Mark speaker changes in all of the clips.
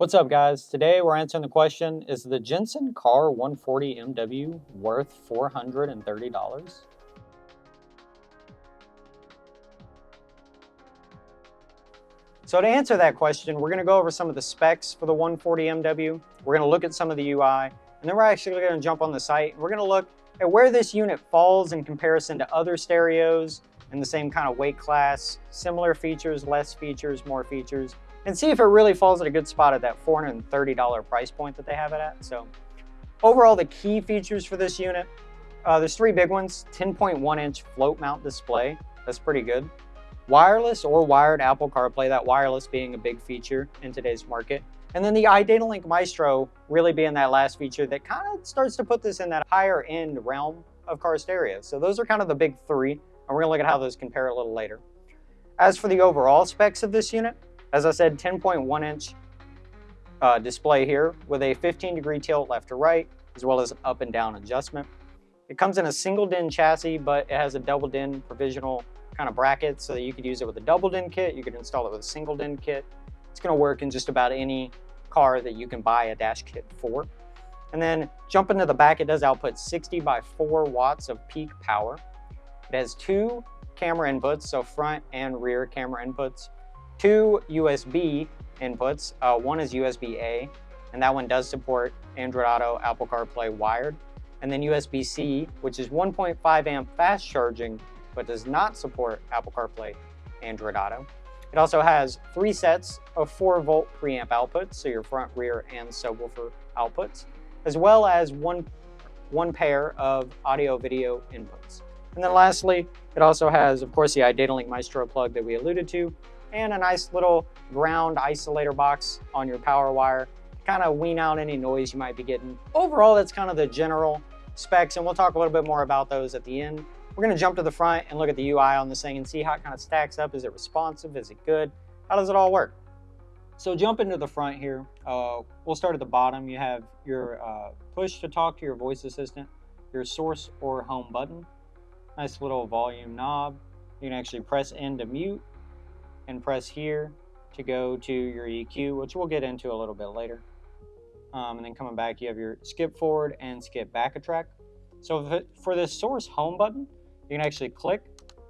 Speaker 1: What's up, guys? Today we're answering the question, is the Jensen CAR140MW worth $430? So to answer that question, we're going to go over some of the specs for the 140MW. We're going to look at some of the UI, and then we're actually going to jump on the site. We're going to look at where this unit falls in comparison to other stereos in the same kind of weight class, similar features, less features, more features, and see if it really falls at a good spot at that $430 price point that they have it at. So overall, the key features for this unit, there's three big ones. 10.1-inch float mount display. That's pretty good. Wireless or wired Apple CarPlay, that wireless being a big feature in today's market. And then the iDataLink Maestro really being that last feature that kind of starts to put this in that higher end realm of car stereo. So those are kind of the big three, and we're gonna look at how those compare a little later. As for the overall specs of this unit, as I said, 10.1-inch display here with a 15-degree tilt left to right, as well as an up and down adjustment. It comes in a single DIN chassis, but it has a double DIN provisional kind of bracket so that you could use it with a double DIN kit. You could install it with a single DIN kit. It's going to work in just about any car that you can buy a dash kit for. And then jumping to the back, it does output 60 by 4 watts of peak power. It has two camera inputs, so front and rear camera inputs, two USB inputs. One is USB-A, and that one does support Android Auto, Apple CarPlay wired. And then USB-C, which is 1.5 amp fast charging, but does not support Apple CarPlay, Android Auto. It also has 3 sets of 4-volt preamp outputs, so your front, rear, and subwoofer outputs, as well as one pair of audio-video inputs. And then lastly, it also has, of course, the iDataLink Maestro plug that we alluded to, and a nice little ground isolator box on your power wire to kind of wean out any noise you might be getting. Overall, that's kind of the general specs, and we'll talk a little bit more about those at the end. We're going to jump to the front and look at the UI on this thing and see how it kind of stacks up. Is it responsive? Is it good? How does it all work? So jump into the front here. We'll start at the bottom. You have your push to talk to your voice assistant, your source or home button, nice little volume knob. You can actually press in to mute and press here to go to your EQ, which we'll get into a little bit later. And then coming back, you have your skip forward and skip back a track. So for this source home button, you can actually click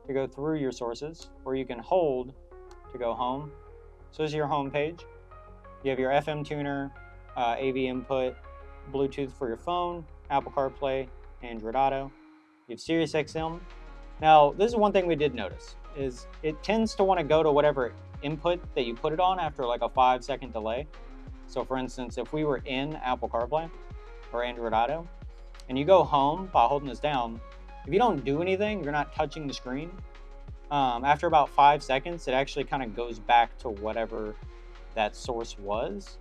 Speaker 1: to go through your sources, or you can hold to go home. So this is your home page. You have your FM tuner, AV input, Bluetooth for your phone, Apple CarPlay, Android Auto. You have Sirius XM. Now, this is one thing we did notice, is it tends to want to go to whatever input that you put it on after like a 5-second delay. So for instance, if we were in Apple CarPlay or Android Auto, and you go home by holding this down, if you don't do anything, you're not touching the screen, after about 5 seconds, it actually kind of goes back to whatever that source was.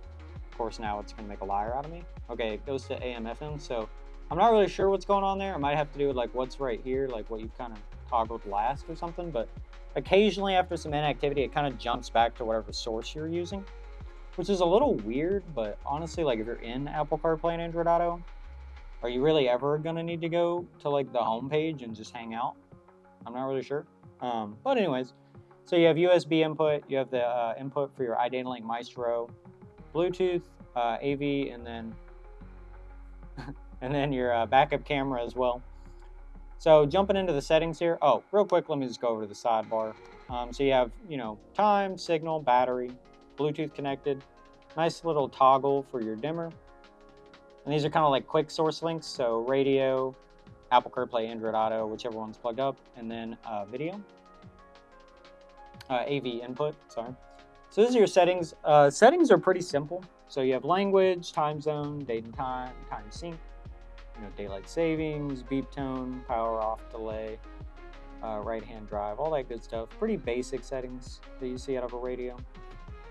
Speaker 1: Of course, now it's going to make a liar out of me. Okay, it goes to AM, FM, so I'm not really sure what's going on there. It might have to do with like what's right here, like what you kind of toggled last or something, but occasionally after some inactivity, it kind of jumps back to whatever source you're using, which is a little weird, but honestly, like if you're in Apple CarPlay and Android Auto, are you really ever going to need to go to like the home page and just hang out? I'm not really sure. But anyways, so you have USB input, you have the input for your iDataLink Maestro, Bluetooth, AV, and then your backup camera as well. So jumping into the settings here. Oh, real quick, let me just go over to the sidebar. So you have, time, signal, battery, Bluetooth connected, nice little toggle for your dimmer. And these are kind of like quick source links, so radio, Apple CarPlay, Android Auto, whichever one's plugged up, and then video, AV input, sorry. So these are your settings. Settings are pretty simple. So you have language, time zone, date and time sync, daylight savings, beep tone, power off, delay, right-hand drive, all that good stuff. Pretty basic settings that you see out of a radio.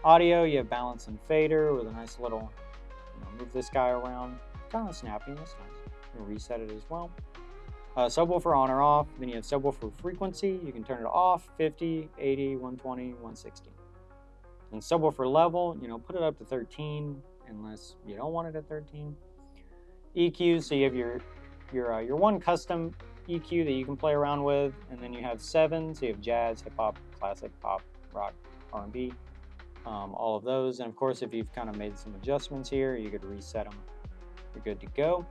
Speaker 1: Audio, you have balance and fader with a nice little, move this guy around, kind of snappy, that's nice. You can reset it as well. Subwoofer on or off, then you have subwoofer frequency, you can turn it off, 50, 80, 120, 160. And subwoofer level, put it up to 13, unless you don't want it at 13. EQ, so you have your one custom EQ that you can play around with, and then you have 7, so you have jazz, hip hop, classic, pop, rock, R&B. all of those. And of course, if you've kind of made some adjustments here, you could reset them. You're good to go.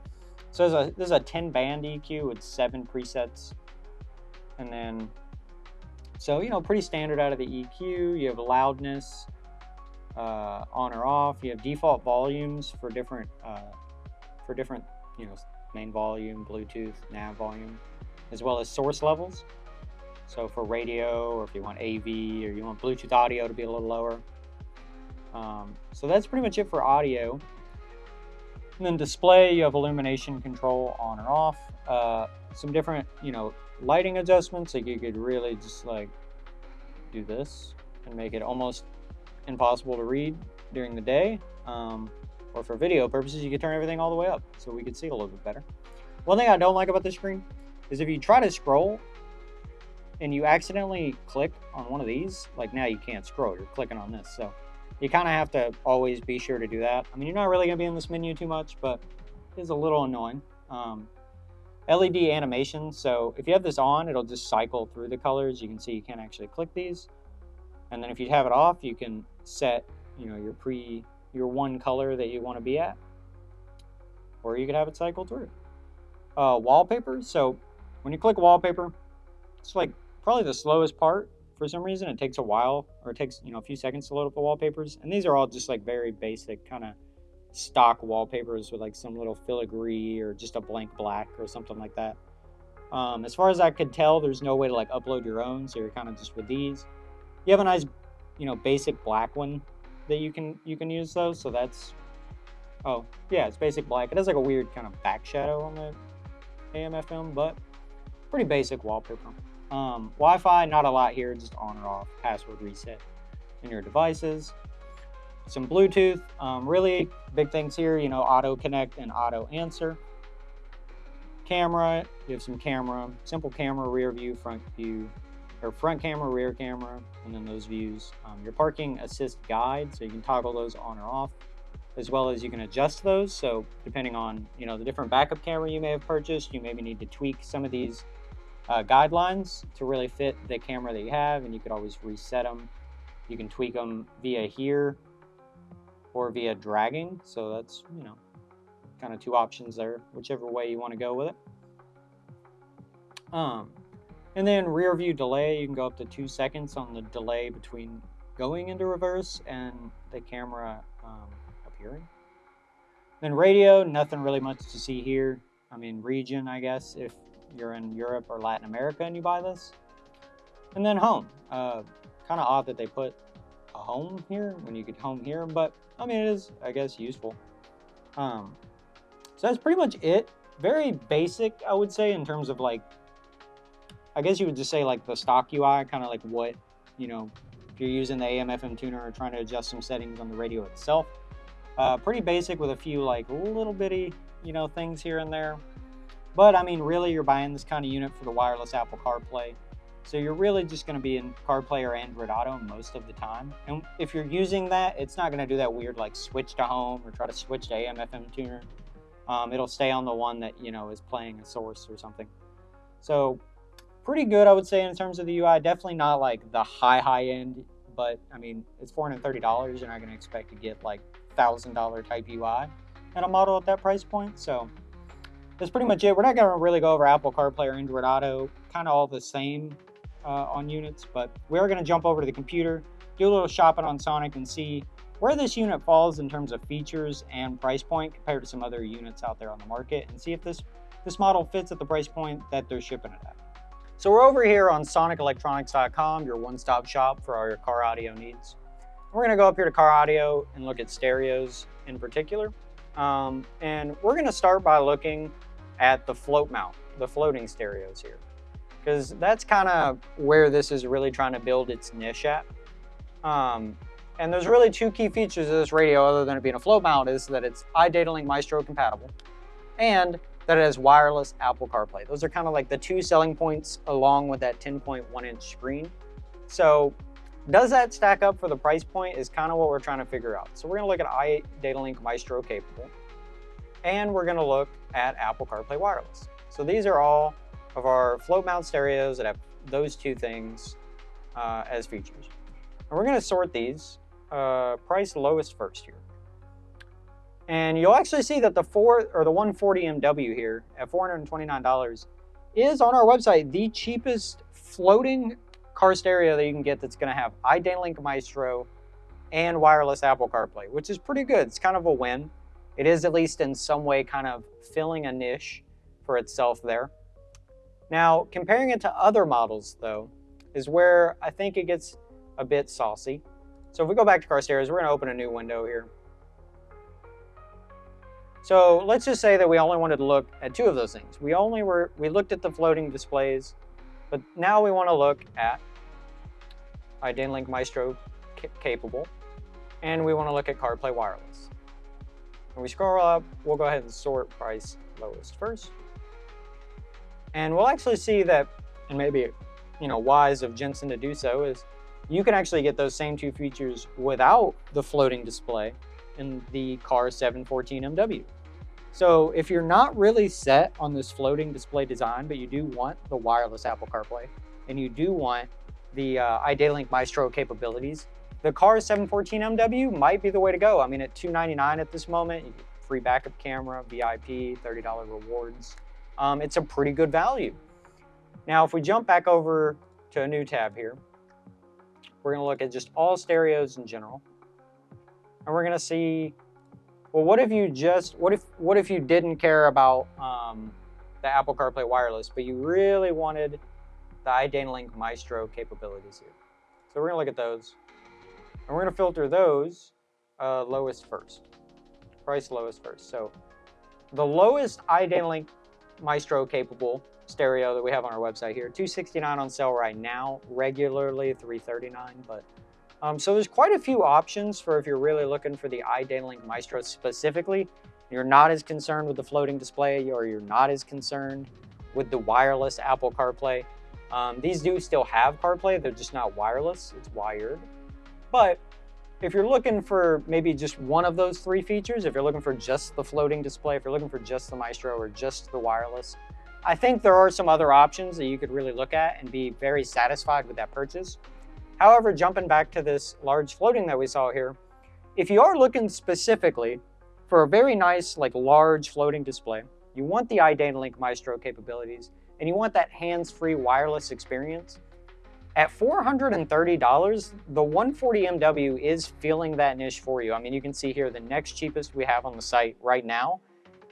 Speaker 1: So this is a 10 band EQ with 7 presets. And then, so, you know, pretty standard out of the EQ. You have loudness, on or off. You have default volumes for different, you know, main volume, Bluetooth, nav volume, as well as source levels. So for radio, or if you want AV, or you want Bluetooth audio to be a little lower. So that's pretty much it for audio. And then display, you have illumination control on or off. Some different, you know, lighting adjustments. Like you could really just like do this and make it almost impossible to read during the day. Or for video purposes, you could turn everything all the way up so we could see it a little bit better. One thing I don't like about this screen is if you try to scroll and you accidentally click on one of these, like now you can't scroll, you're clicking on this. So you kind of have to always be sure to do that. I mean, you're not really gonna be in this menu too much, but it's a little annoying. LED animation, so if you have this on, it'll just cycle through the colors. You can see you can't actually click these. And then if you have it off, you can set, you know, your one color that you want to be at, or you could have it cycle through. Wallpaper, so when you click wallpaper, it's like probably the slowest part. For some reason, it takes a while, or it takes, you know, a few seconds to load up the wallpapers. And these are all just like very basic kind of stock wallpapers with like some little filigree or just a blank black or something like that. As far as I could tell, there's no way to like upload your own, so you're kind of just with these. You have a nice, you know, basic black one that you can use those. So that's, oh yeah, it's basic black. It has like a weird kind of back shadow on the AM/FM, but pretty basic wallpaper. Wi-Fi, not a lot here, just on or off, password reset in your devices. Some Bluetooth, really big things here, you know, auto connect and auto answer. Camera, you have some camera, simple camera, rear view, front view, or front camera, rear camera, and then those views. Your parking assist guide, so you can toggle those on or off, as well as you can adjust those. So depending on, you know, the different backup camera you may have purchased, you maybe need to tweak some of these guidelines to really fit the camera that you have, and you could always reset them. You can tweak them via here or via dragging. So that's, you know, kind of two options there, whichever way you want to go with it. And then rear view delay, you can go up to 2 seconds on the delay between going into reverse and the camera appearing. Then radio, nothing really much to see here. I mean, region, I guess, if you're in Europe or Latin America and you buy this. And then home. Kind of odd that they put a home here when you could home here, but I mean, it is, I guess, useful. So that's pretty much it. Very basic, I would say, in terms of like, I guess you would just say like the stock UI, kind of like what, you know, if you're using the AM/FM tuner or trying to adjust some settings on the radio itself. Pretty basic with a few like little bitty, you know, things here and there. But I mean, really, you're buying this kind of unit for the wireless Apple CarPlay. So you're really just going to be in CarPlay or Android Auto most of the time. And if you're using that, it's not going to do that weird like switch to home or try to switch to AM/FM tuner. It'll stay on the one that, you know, is playing a source or something. So pretty good, I would say, in terms of the UI. Definitely not like the high end, but I mean, it's $430. You're not going to expect to get like $1,000 type UI and a model at that price point. So that's pretty much it. We're not going to really go over Apple CarPlay or Android Auto, kind of all the same on units, but we are going to jump over to the computer, do a little shopping on Sonic, and see where this unit falls in terms of features and price point compared to some other units out there on the market, and see if this model fits at the price point that they're shipping it at. So we're over here on SonicElectronics.com, your one-stop shop for all your car audio needs. We're going to go up here to car audio and look at stereos in particular. And we're going to start by looking at the float mount, the floating stereos here, because that's kind of where this is really trying to build its niche at. And there's really two key features of this radio, other than it being a float mount, is that it's iDataLink Maestro compatible and that it has wireless Apple CarPlay. Those are kind of like the two selling points along with that 10.1-inch screen. So does that stack up for the price point is kind of what we're trying to figure out. So we're going to look at iDataLink Maestro capable, and we're going to look at Apple CarPlay wireless. So these are all of our float mount stereos that have those two things as features. And we're going to sort these price lowest first here. And you'll actually see that the 140MW here at $429 is on our website the cheapest floating car stereo that you can get that's going to have iDay-Link Maestro and wireless Apple CarPlay, which is pretty good. It's kind of a win. It is at least in some way kind of filling a niche for itself there. Now, comparing it to other models though, is where I think it gets a bit saucy. So if we go back to car stereos, we're going to open a new window here. So let's just say that we only wanted to look at two of those things. We looked at the floating displays, but now we want to look at iDay-Link Maestro capable, and we want to look at CarPlay wireless. When we scroll up, we'll go ahead and sort price lowest first. And we'll actually see that, and maybe, wise of Jensen to do so, is you can actually get those same two features without the floating display in the CAR714MW. So if you're not really set on this floating display design, but you do want the wireless Apple CarPlay, and you do want the iDay-Link Maestro capabilities, the CAR714MW might be the way to go. I mean, at $299 at this moment, you get free backup camera, VIP, $30 rewards. It's a pretty good value. Now, if we jump back over to a new tab here, we're going to look at just all stereos in general. And we're going to see, well, what if you didn't care about the Apple CarPlay wireless, but you really wanted the iDay-Link Maestro capabilities here. So we're going to look at those. And we're going to filter those lowest first. Price lowest first. So the lowest iDay-Link Maestro capable stereo that we have on our website here, $269 on sale right now, regularly $339. But so there's quite a few options for if you're really looking for the iDay-Link Maestro specifically. You're not as concerned with the floating display, or you're not as concerned with the wireless Apple CarPlay. These do still have CarPlay, they're just not wireless, it's wired. But if you're looking for maybe just one of those three features, if you're looking for just the floating display, if you're looking for just the Maestro or just the wireless, I think there are some other options that you could really look at and be very satisfied with that purchase. However, jumping back to this large floating that we saw here, if you are looking specifically for a very nice, large floating display, you want the iDay-Link Maestro capabilities, and you want that hands-free wireless experience, at $430, the 140MW is filling that niche for you. I mean, you can see here the next cheapest we have on the site right now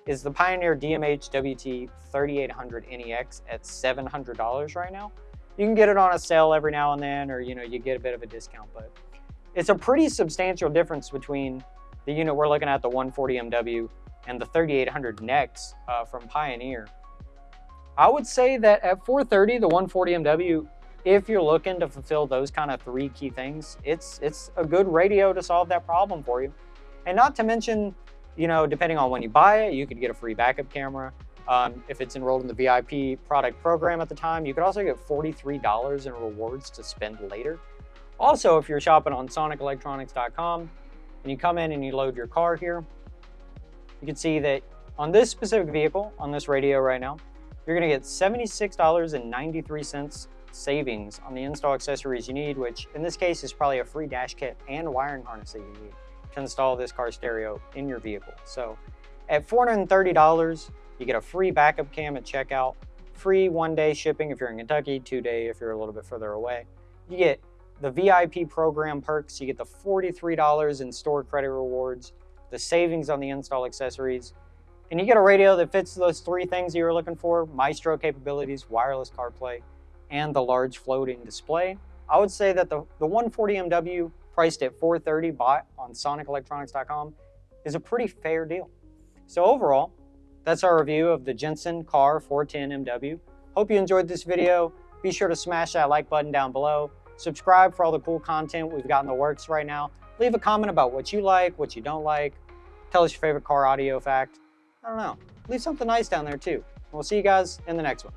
Speaker 1: is the Pioneer DMH WT 3800 NEX at $700 right now. You can get it on a sale every now and then, or you get a bit of a discount, but it's a pretty substantial difference between the unit we're looking at, the 140MW, and the 3800 NEX from Pioneer. I would say that at $430, the 140MW, if you're looking to fulfill those kind of three key things, it's a good radio to solve that problem for you. And not to mention, depending on when you buy it, you could get a free backup camera. If it's enrolled in the VIP product program at the time, you could also get $43 in rewards to spend later. Also, if you're shopping on SonicElectronics.com and you come in and you load your car here, you can see that on this specific vehicle, on this radio right now, you're going to get $76.93 savings on the install accessories you need, which in this case is probably a free dash kit and wiring harness that you need to install this car stereo in your vehicle. So at $430, you get a free backup cam at checkout, free 1-day shipping if you're in Kentucky, 2-day if you're a little bit further away. You get the VIP program perks, you get the $43 in store credit rewards, the savings on the install accessories, and you get a radio that fits those three things you were looking for: Maestro capabilities, wireless CarPlay, and the large floating display. I would say that the 140MW priced at $430 bought on SonicElectronics.com is a pretty fair deal. So overall, that's our review of the Jensen CAR410MW. Hope you enjoyed this video. Be sure to smash that like button down below. Subscribe for all the cool content we've got in the works right now. Leave a comment about what you like, what you don't like. Tell us your favorite car audio fact. I don't know. Leave something nice down there too. We'll see you guys in the next one.